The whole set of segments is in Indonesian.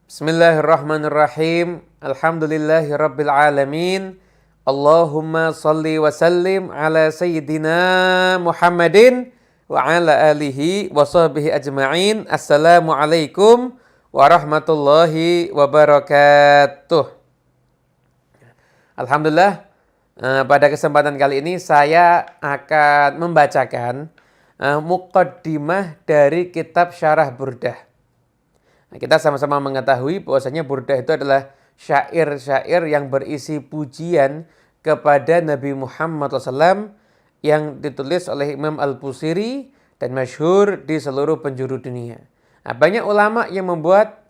Bismillahirrahmanirrahim. Alhamdulillahirabbil alamin. Allahumma salli wa sallim ala sayyidina Muhammadin wa ala alihi wa sahbihi ajma'in. Assalamualaikum warahmatullahi wabarakatuh. Alhamdulillah, pada kesempatan kali ini saya akan membacakan muqaddimah dari kitab Syarah Burdah. Nah, kita sama-sama mengetahui bahwasanya burdah itu adalah syair-syair yang berisi pujian kepada Nabi Muhammad SAW yang ditulis oleh Imam Al-Busiri dan masyhur di seluruh penjuru dunia. Nah, banyak ulama yang membuat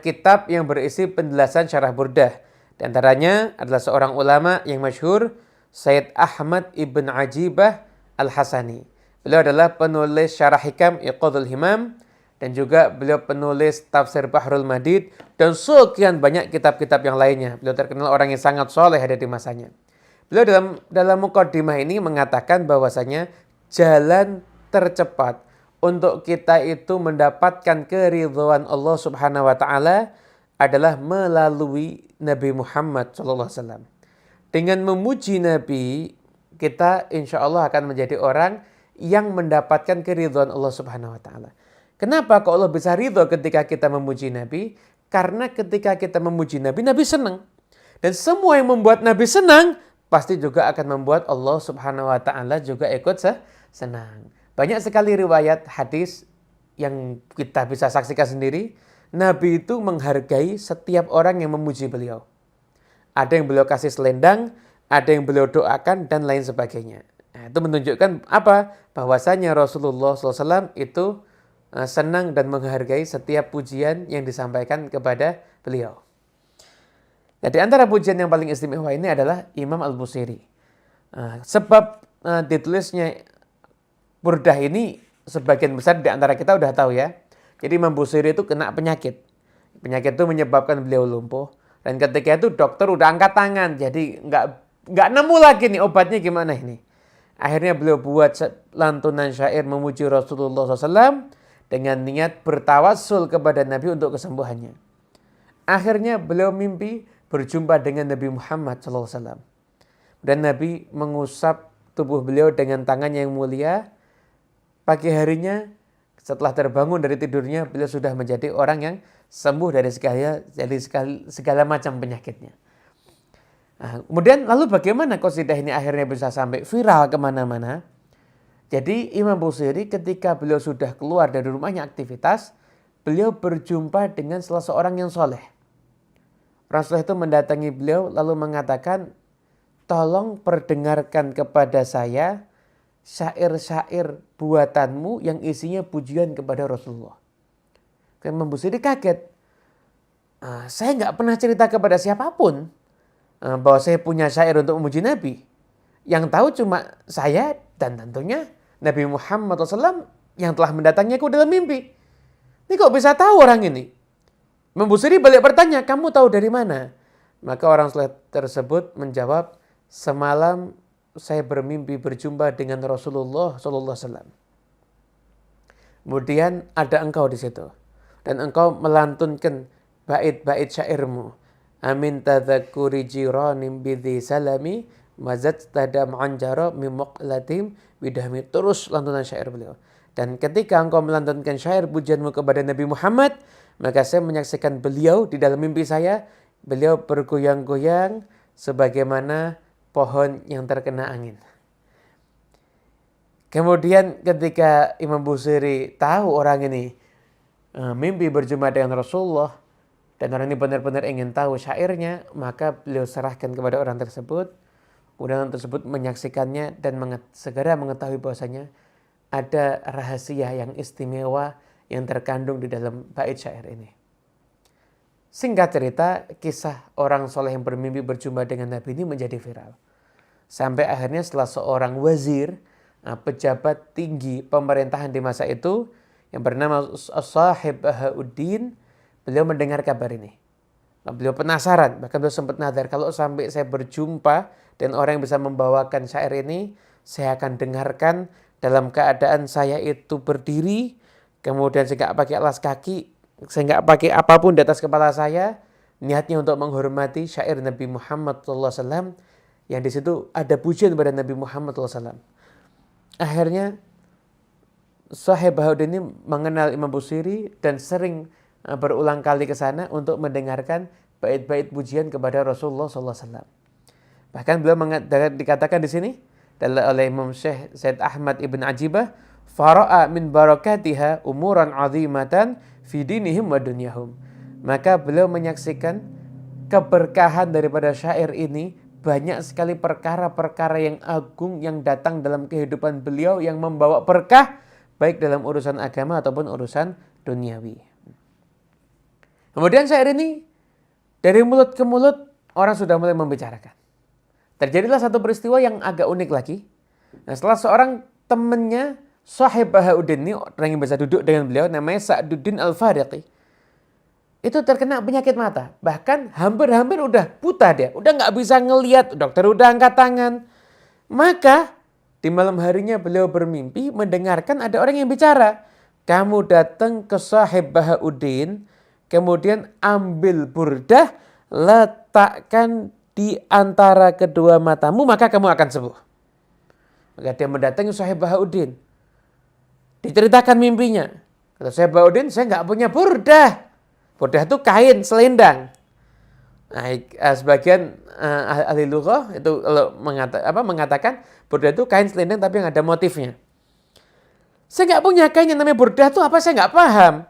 kitab yang berisi penjelasan syarah burdah. Di antaranya adalah seorang ulama yang masyhur, Sayyid Ahmad ibn Ajibah Al-Hasani. Beliau adalah penulis syarah hikam Iqadhul Himam, dan juga beliau penulis tafsir Bahrul Madid dan sekian banyak kitab-kitab yang lainnya. Beliau terkenal orang yang sangat soleh ada di masanya. Beliau dalam muqaddimah ini mengatakan bahwasanya jalan tercepat untuk kita itu mendapatkan keridhaan Allah Subhanahu wa taala adalah melalui Nabi Muhammad SAW. Dengan memuji Nabi, kita insya Allah akan menjadi orang yang mendapatkan keridhaan Allah Subhanahu wa taala. Kenapa kok Allah bisa ridho ketika kita memuji Nabi? Karena ketika kita memuji Nabi, Nabi senang. Dan semua yang membuat Nabi senang, pasti juga akan membuat Allah Subhanahu wa taala juga ikut senang. Banyak sekali riwayat hadis yang kita bisa saksikan sendiri. Nabi itu menghargai setiap orang yang memuji beliau. Ada yang beliau kasih selendang, ada yang beliau doakan, dan lain sebagainya. Nah, itu menunjukkan apa? Bahwasanya Rasulullah SAW itu senang dan menghargai setiap pujian yang disampaikan kepada beliau. Nah, di antara pujian yang paling istimewa ini adalah Imam Al-Busiri. Sebab ditulisnya burdah ini sebagian besar di antara kita udah tahu ya. Jadi Imam Busiri itu kena penyakit. Penyakit itu menyebabkan beliau lumpuh. Dan ketika itu dokter udah angkat tangan. Jadi nggak nemu lagi nih obatnya gimana ini. Akhirnya beliau buat lantunan syair memuji Rasulullah SAW dengan niat bertawassul kepada Nabi untuk kesembuhannya. Akhirnya beliau mimpi berjumpa dengan Nabi Muhammad SAW. Dan Nabi mengusap tubuh beliau dengan tangannya yang mulia. Pagi harinya setelah terbangun dari tidurnya, beliau sudah menjadi orang yang sembuh dari segala macam penyakitnya. Nah, kemudian lalu bagaimana qasidah ini akhirnya bisa sampai viral kemana-mana? Jadi Imam Busiri ketika beliau sudah keluar dari rumahnya aktivitas, beliau berjumpa dengan salah seorang yang soleh. Rasulullah itu mendatangi beliau lalu mengatakan, tolong perdengarkan kepada saya syair-syair buatanmu yang isinya pujian kepada Rasulullah. Imam Busiri kaget. Saya nggak pernah cerita kepada siapapun bahwa saya punya syair untuk memuji Nabi. Yang tahu cuma saya dan tentunya Nabi Muhammad SAW yang telah mendatangiku dalam mimpi. Ini kok bisa tahu orang ini? Imam Busiri balik bertanya, kamu tahu dari mana? Maka orang soleh tersebut menjawab, semalam saya bermimpi berjumpa dengan Rasulullah SAW. Kemudian ada engkau di situ. Dan engkau melantunkan bait-bait syairmu. Amin tadhakuri jiranim bidhi salami mazat tadam anjaro mimuqlatim widahmi. Terus lantunan syair beliau. Dan ketika engkau melantunkan syair pujianmu kepada Nabi Muhammad, maka saya menyaksikan beliau di dalam mimpi saya. Beliau bergoyang-goyang sebagaimana pohon yang terkena angin. Kemudian ketika Imam Busiri tahu orang ini mimpi berjumpa dengan Rasulullah, dan orang ini benar-benar ingin tahu syairnya, maka beliau serahkan kepada orang tersebut. Kemudian orang tersebut menyaksikannya dan segera mengetahui bahwasanya ada rahasia yang istimewa yang terkandung di dalam bait syair ini. Singkat cerita, kisah orang soleh yang bermimpi berjumpa dengan Nabi ini menjadi viral. Sampai akhirnya setelah seorang wazir, pejabat tinggi pemerintahan di masa itu, yang bernama Sahib Bahauddin, beliau mendengar kabar ini. Beliau penasaran, bahkan beliau sempat nazar, kalau sampai saya berjumpa dan orang yang bisa membawakan syair ini, saya akan dengarkan dalam keadaan saya itu berdiri, kemudian saya nggak pakai alas kaki, saya nggak pakai apapun di atas kepala saya, niatnya untuk menghormati syair Nabi Muhammad SAW, yang di situ ada pujian kepada Nabi Muhammad SAW. Akhirnya Sahih Bahauddin ini mengenal Imam Busiri dan sering berulang kali ke sana untuk mendengarkan bait-bait pujian kepada Rasulullah SAW. Bahkan beliau dikatakan di sini oleh Imam Syekh Said Ahmad Ibn Ajibah, fara'a min barakatiha umuran azimatan fi dinihim wa dunyahum. Maka beliau menyaksikan keberkahan daripada syair ini, banyak sekali perkara-perkara yang agung yang datang dalam kehidupan beliau yang membawa berkah baik dalam urusan agama ataupun urusan duniawi. Kemudian syair ini dari mulut ke mulut orang sudah mulai membicarakan. Terjadilah satu peristiwa yang agak unik lagi. Nah, setelah seorang temannya Sahih Bahauddin ini, orang yang biasa duduk dengan beliau, namanya Sa'duddin Al-Fariqi, itu terkena penyakit mata. Bahkan hampir-hampir udah buta dia. Udah nggak bisa ngelihat. Dokter udah angkat tangan. Maka di malam harinya beliau bermimpi mendengarkan ada orang yang bicara. Kamu datang ke Sahih Bahauddin, kemudian ambil burdah, letakkan di antara kedua matamu, maka kamu akan sembuh. Maka dia mendatangi Sahih Bahauddin. Diceritakan mimpinya. Kata Sahih Bahauddin, saya nggak punya burdah. Burdah itu kain, selendang. Nah, sebagian ahli lughah itu mengatakan burdah itu kain selendang tapi yang ada motifnya. Saya nggak punya kain yang namanya burdah itu apa, saya nggak paham.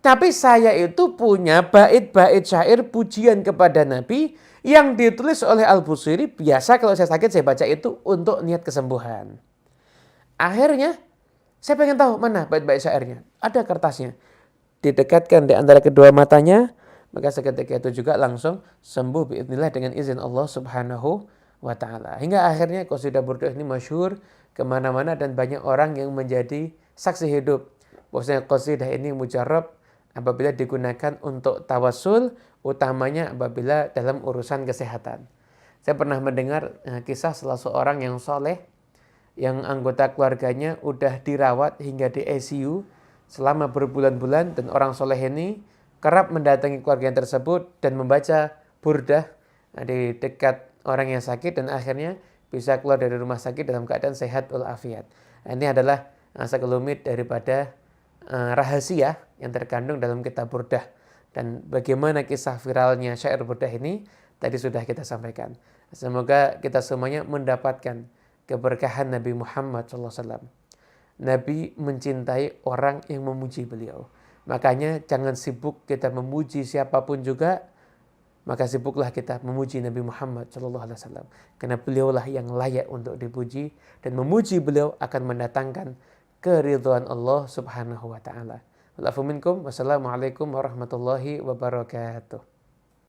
Tapi saya itu punya bait-bait syair pujian kepada Nabi yang ditulis oleh Al-Busiri. Biasa kalau saya sakit saya baca itu untuk niat kesembuhan. Akhirnya saya pengen tahu mana bait-bait syairnya. Ada kertasnya. Didekatkan di antara kedua matanya, maka seketika itu juga langsung sembuh biidznillah dengan izin Allah Subhanahu wa ta'ala. Hingga akhirnya qasidah burdah ini masyhur kemana-mana dan banyak orang yang menjadi saksi hidup bahwasanya qasidah ini mujarab apabila digunakan untuk tawassul, utamanya apabila dalam urusan kesehatan. Saya pernah mendengar kisah salah seorang yang soleh, yang anggota keluarganya udah dirawat hingga di ICU selama berbulan-bulan, dan orang soleh ini kerap mendatangi keluarga tersebut dan membaca burdah di dekat orang yang sakit, dan akhirnya bisa keluar dari rumah sakit dalam keadaan sehat walafiat. Ini adalah sekelumit daripada rahasia yang terkandung dalam kitab burdah, dan bagaimana kisah viralnya syair burdah ini tadi sudah kita sampaikan. Semoga kita semuanya mendapatkan keberkahan Nabi Muhammad SAW. Nabi mencintai orang yang memuji beliau. Makanya jangan sibuk kita memuji siapapun juga, maka sibuklah kita memuji Nabi Muhammad SAW. Karena beliaulah yang layak untuk dipuji, dan memuji beliau akan mendatangkan keridhaan Allah Subhanahu wa ta'ala. Wassalamualaikum warahmatullahi wabarakatuh.